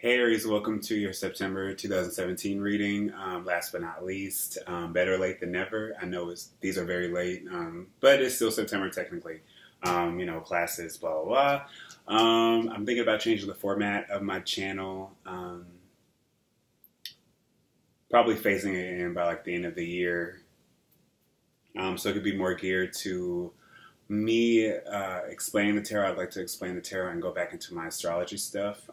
Hey Aries, welcome to your September 2017 reading. Last but not least, better late than never. I know these are very late, but it's still September technically. Classes, blah, blah, blah. I'm thinking about changing the format of my channel. Probably phasing it in by like the end of the year. So it could be more geared to me explaining the tarot. I'd like to explain the tarot and go back into my astrology stuff.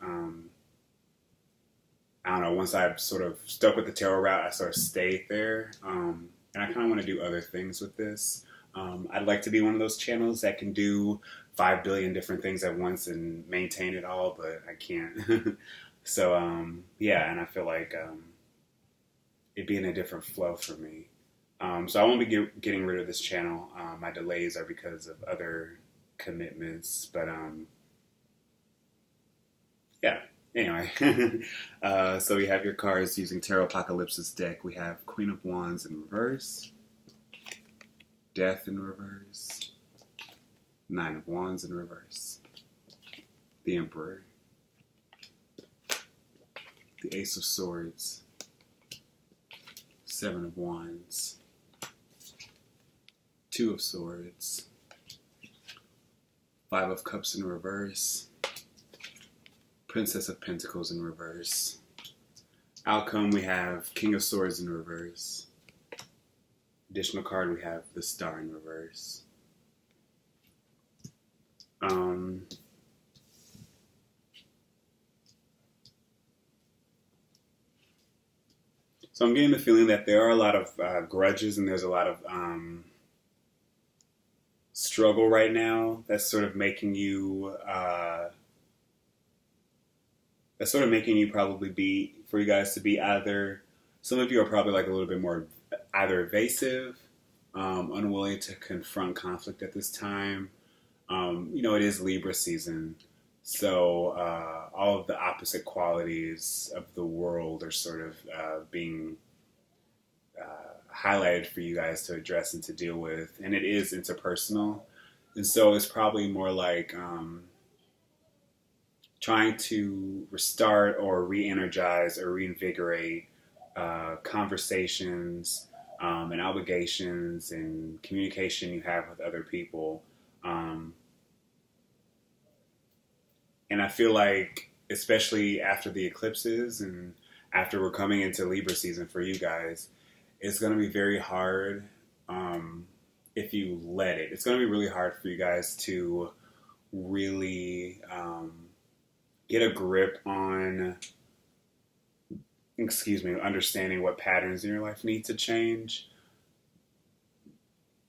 I don't know, once I've sort of stuck with the tarot route, I sort of stayed there. And I kind of want to do other things with this. I'd like to be one of those channels that can do 5 billion different things at once and maintain it all, but I can't. So, yeah, and I feel like it'd be in a different flow for me. So I won't be getting rid of this channel. My delays are because of other commitments, but yeah. Anyway, so we have your cards using Tarot Apocalypse's deck. We have Queen of Wands in reverse, Death in reverse, Nine of Wands in reverse, the Emperor, the Ace of Swords, Seven of Wands, Two of Swords, Five of Cups in reverse, Princess of Pentacles in reverse. Outcome, we have King of Swords in reverse. Additional card, we have the Star in reverse. So I'm getting the feeling that there are a lot of grudges and there's a lot of struggle right now that's sort of making you probably be, for you guys to be either, some of you are probably like a little bit more either evasive, unwilling to confront conflict at this time. It is Libra season, so all of the opposite qualities of the world are sort of being highlighted for you guys to address and to deal with, and it is interpersonal, and so it's probably more like trying to restart or re-energize or reinvigorate conversations and obligations and communication you have with other people. And I feel like, especially after the eclipses and after we're coming into Libra season for you guys, it's going to be very hard if you let it. It's going to be really hard for you guys to really get a grip on, understanding what patterns in your life need to change.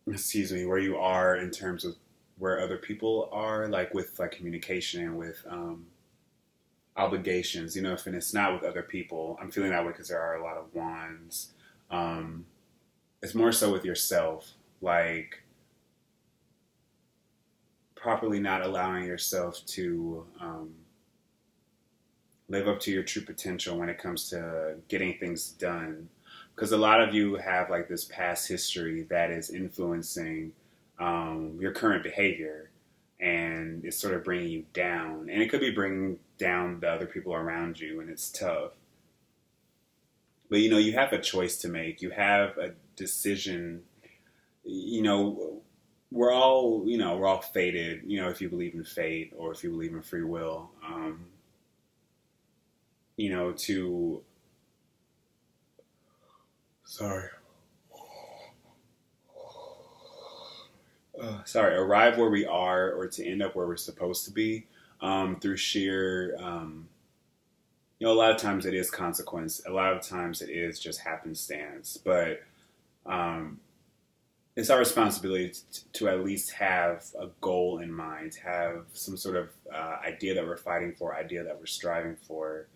Where you are in terms of where other people are, like with like communication and with obligations, and it's not with other people. I'm feeling that way because there are a lot of wands. It's more so with yourself, like properly not allowing yourself to live up to your true potential when it comes to getting things done. Because a lot of you have like this past history that is influencing your current behavior, and it's sort of bringing you down. And it could be bringing down the other people around you, and it's tough. But, you have a choice to make. You have a decision. We're all fated, if you believe in fate or if you believe in free will. Arrive where we are or to end up where we're supposed to be through sheer, a lot of times it is consequence. A lot of times it is just happenstance. But it's our responsibility to at least have a goal in mind, have some sort of idea that we're fighting for, idea that we're striving for.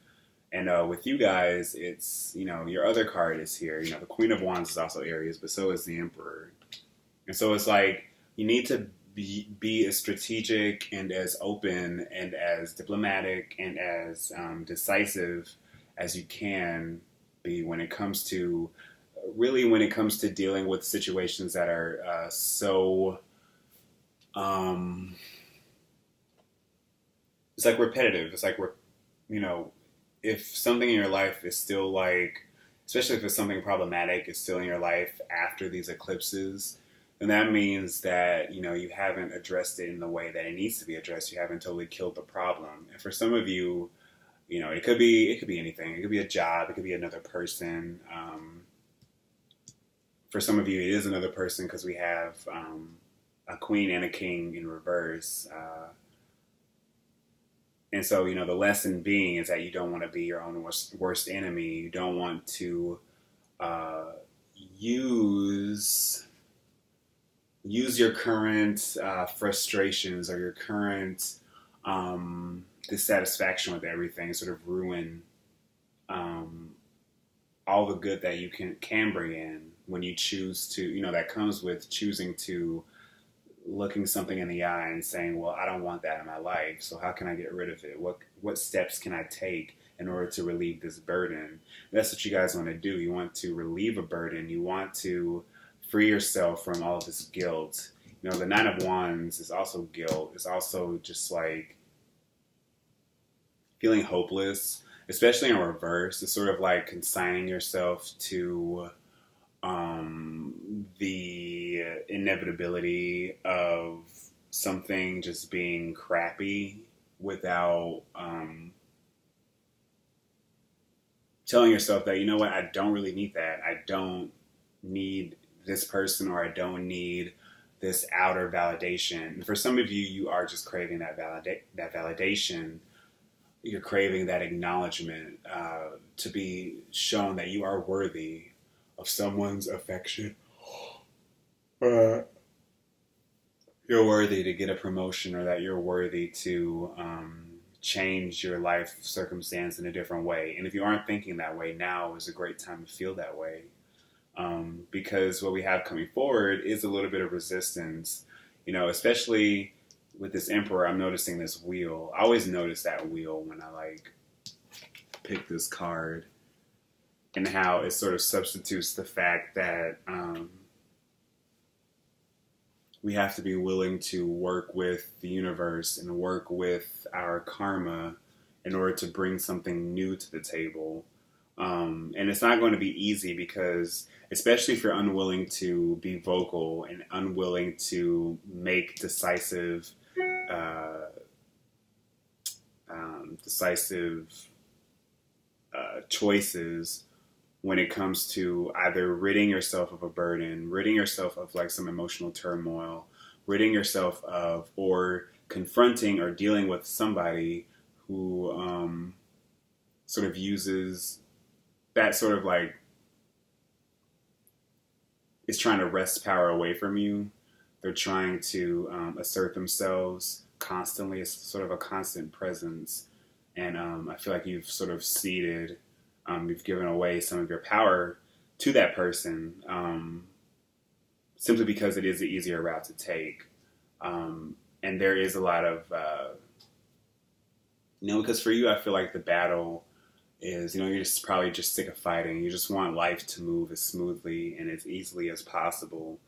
And with you guys, it's, your other card is here. The Queen of Wands is also Aries, but so is the Emperor. And so it's like, you need to be as strategic and as open and as diplomatic and as decisive as you can be when it comes to dealing with situations that are so it's like repetitive. It's like if something in your life is still like, especially if it's something problematic, is still in your life after these eclipses, then that means that, you haven't addressed it in the way that it needs to be addressed. You haven't totally killed the problem. And for some of you, it could be anything. It could be a job. It could be another person. For some of you, it is another person because we have a queen and a king in reverse. And so, the lesson being is that you don't want to be your own worst enemy. You don't want to use your current frustrations or your current dissatisfaction with everything, sort of ruin all the good that you can bring in when you choose to, that comes with choosing to looking something in the eye and saying, well, I don't want that in my life, so how can I get rid of it? What steps can I take in order to relieve this burden? That's what you guys want to do. You want to relieve a burden. You want to free yourself from all of this guilt. The Nine of Wands is also guilt. It's also just like feeling hopeless, especially in reverse. It's sort of like consigning yourself to the inevitability of something just being crappy without telling yourself that, what, I don't really need that. I don't need this person, or I don't need this outer validation. And for some of you, you are just craving that validation. You're craving that acknowledgement, to be shown that you are worthy of someone's affection. You're worthy to get a promotion, or that you're worthy to change your life circumstance in a different way. And if you aren't thinking that way, now is a great time to feel that way. Because what we have coming forward is a little bit of resistance, especially with this Emperor. I'm noticing this wheel. I always notice that wheel when I pick this card, and how it sort of substitutes the fact that we have to be willing to work with the universe and work with our karma in order to bring something new to the table. And it's not going to be easy because, especially if you're unwilling to be vocal and unwilling to make decisive choices when it comes to either ridding yourself of a burden, ridding yourself of some emotional turmoil, ridding yourself of, or confronting or dealing with somebody who sort of uses that sort of is trying to wrest power away from you. They're trying to assert themselves constantly. It's sort of a constant presence. And I feel like you've sort of ceded, you've given away some of your power to that person, simply because it is the easier route to take. And there is a lot of, because for you, I feel like the battle is, you're just probably just sick of fighting. You just want life to move as smoothly and as easily as possible.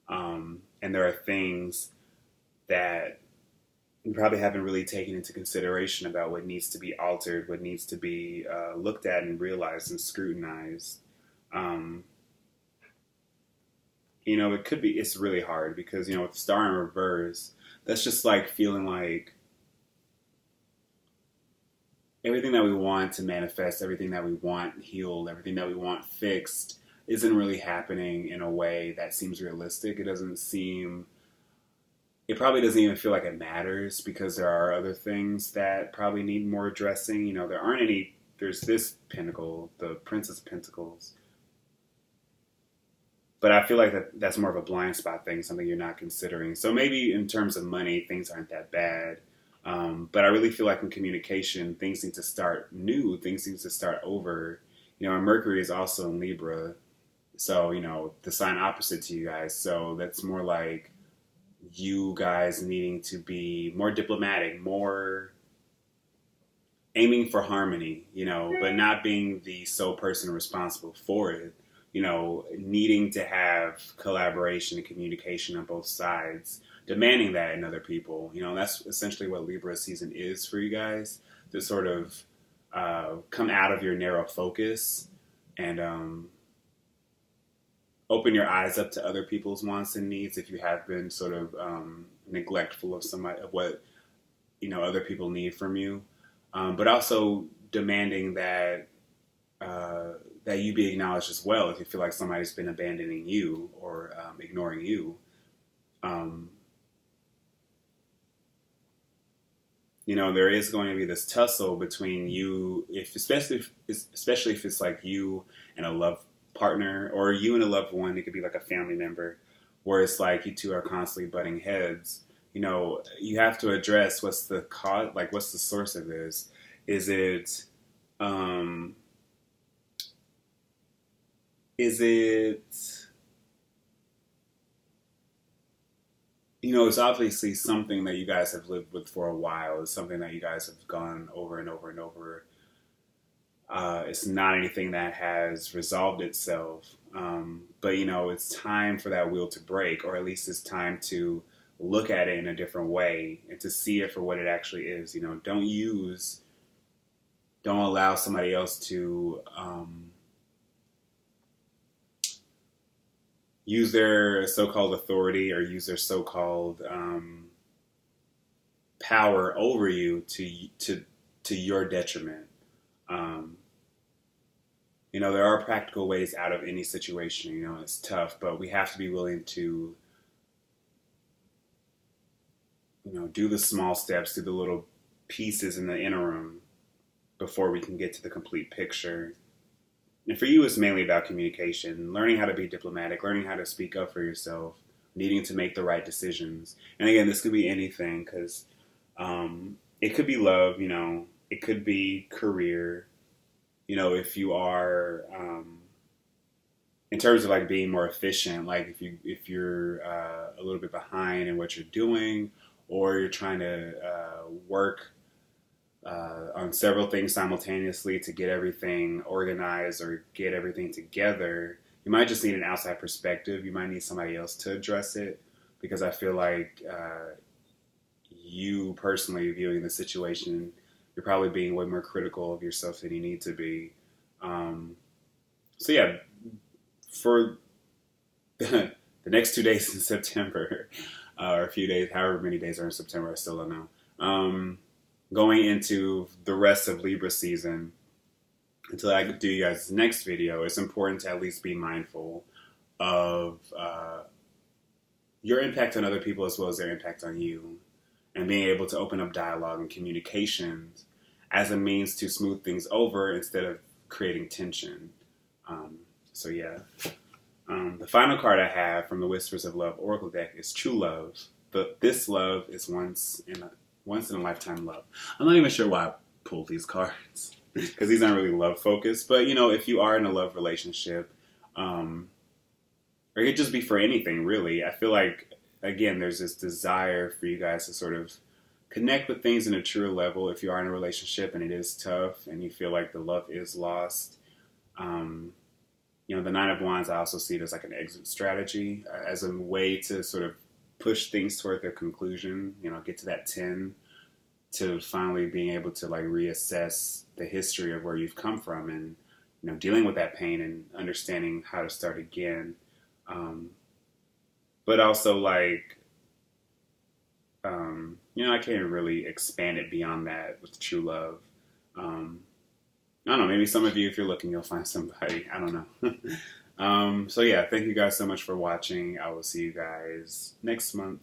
And there are things that you probably haven't really taken into consideration about what needs to be altered, what needs to be looked at and realized and scrutinized. It's really hard because, with the star in reverse, that's just feeling like everything that we want to manifest, everything that we want healed, everything that we want fixed isn't really happening in a way that seems realistic. It probably doesn't even feel like it matters because there are other things that probably need more addressing. There's this pentacle, the Princess of Pentacles. But I feel like that's more of a blind spot thing, something you're not considering. So maybe in terms of money, things aren't that bad. But I really feel like in communication, things need to start new. Things need to start over. And Mercury is also in Libra. So, the sign opposite to you guys. So that's more like you guys needing to be more diplomatic, more aiming for harmony, but not being the sole person responsible for it. Needing to have collaboration and communication on both sides, demanding that in other people. That's essentially what Libra season is for you guys, to sort of come out of your narrow focus and open your eyes up to other people's wants and needs if you have been sort of neglectful of what other people need from you, but also demanding that that you be acknowledged as well if you feel like somebody's been abandoning you or ignoring you. There is going to be this tussle between you, especially if it's like you and a love partner, or you and a loved one. It could be like a family member, where it's like you two are constantly butting heads. You have to address what's the cause, like what's the source of this. Is it it's obviously something that you guys have lived with for a while. It's something that you guys have gone over and over and over. It's not anything that has resolved itself. But it's time for that wheel to break, or at least it's time to look at it in a different way and to see it for what it actually is. Don't allow somebody else to use their so-called authority or use their so-called power over you to your detriment. There are practical ways out of any situation. It's tough, but we have to be willing to, do the small steps, do the little pieces in the interim before we can get to the complete picture. And for you, it's mainly about communication, learning how to be diplomatic, learning how to speak up for yourself, needing to make the right decisions. And again, this could be anything, because it could be love, it could be career. If you are, in terms of like being more efficient, like if you're a little bit behind in what you're doing, or you're trying to work on several things simultaneously to get everything organized or get everything together, you might just need an outside perspective. You might need somebody else to address it, because I feel like you personally viewing the situation, you're probably being way more critical of yourself than you need to be. So yeah, for the next 2 days in September, or a few days, however many days are in September, I still don't know. Going into the rest of Libra season, until I do you guys' next video, it's important to at least be mindful of your impact on other people as well as their impact on you, and being able to open up dialogue and communications as a means to smooth things over instead of creating tension. So yeah. The final card I have from the Whispers of Love Oracle deck is True Love. This love is once in a lifetime love. I'm not even sure why I pulled these cards, because these aren't really love focused. But if you are in a love relationship, or it could just be for anything really. I feel like, again, there's this desire for you guys to sort of connect with things in a truer level if you are in a relationship and it is tough and you feel like the love is lost. The Nine of Wands, I also see it as like an exit strategy, as a way to sort of push things toward their conclusion, get to that 10, to finally being able to like reassess the history of where you've come from, and dealing with that pain and understanding how to start again. But also like, I can't really expand it beyond that with true love. I don't know, maybe some of you, if you're looking, you'll find somebody. I don't know. So yeah, thank you guys so much for watching. I will see you guys next month.